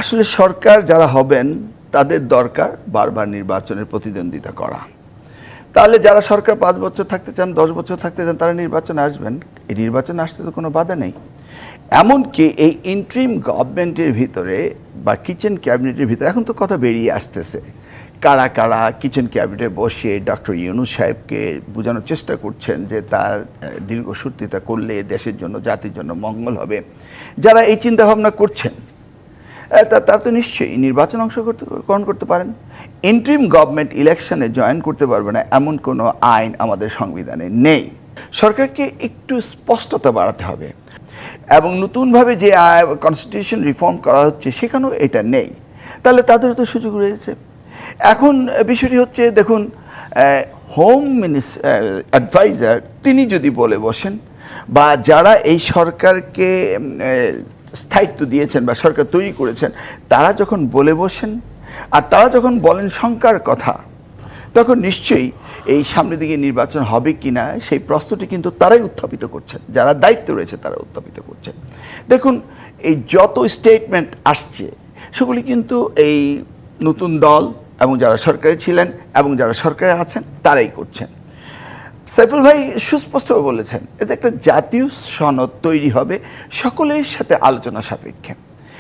আসলে সরকার যারা হবেন তাদের দরকার বারবার নির্বাচনের প্রতিদ্বন্দ্বিতা করা। তাহলে যারা সরকার 5 বছর থাকতে চান, 10 বছর থাকতে চান, তারা নির্বাচনে আসবেন। এই নির্বাচনে আসতে তো কোনো বাধা নেই। এমনকি এই ইন্ট্রিম গভর্নমেন্টের ভিতরে বা কিচেন ক্যাবিনেটের ভিতরে এখন তো কথা বেরিয়ে আসতেছে, কারা কারা কিচেন ক্যাবিনেটে বসে ডক্টর ইউনূস সাহেবকে বোঝানোর চেষ্টা করছেন যে তার দীর্ঘসূত্রিতা করলে দেশের জন্য, জাতির জন্য মঙ্গল হবে। যারা এই চিন্তাভাবনা করছেন তারা তো নিশ্চয়ই নির্বাচন অংশগ্রহণ করতে পারেন। ইন্ট্রিম গভর্নমেন্ট ইলেকশনে জয়েন করতে পারবে না এমন কোনো আইন আমাদের সংবিধানে নেই। সরকারকে একটু স্পষ্টতা বাড়াতে হবে এবং নতুনভাবে যে কনস্টিটিউশন রিফর্ম করা হচ্ছে সেখানেও এটা নেই। তাহলে তাদেরও তো সুযোগ রয়েছে। এখন বিষয়টি হচ্ছে, দেখুন, হোম অ্যাডভাইজার তিনি যদি বলে বসেন, বা যারা এই সরকারকে স্থায়িত্ব দিয়েছেন বা সরকার তৈরি করেছেন, তারা যখন বলে বসেন আর তারা যখন বলেন শঙ্কার কথা, তখন নিশ্চয়ই এই সামনের দিকে নির্বাচন হবে কি না সেই প্রশ্নটি কিন্তু তারাই উত্থাপিত করছেন, যারা দায়িত্ব রয়েছে তারা উত্থাপিত করছেন। দেখুন, এই যত স্টেটমেন্ট আসছে সেগুলি কিন্তু এই নতুন দল এবং যারা সরকারে ছিলেন এবং যারা সরকারে আছেন তারাই করছেন। সাইফুল ভাই সুস্পষ্টভাবে বলেছেন, এতে একটা জাতীয় সনদ তৈরি হবে সকলের সাথে আলোচনা সাপেক্ষে।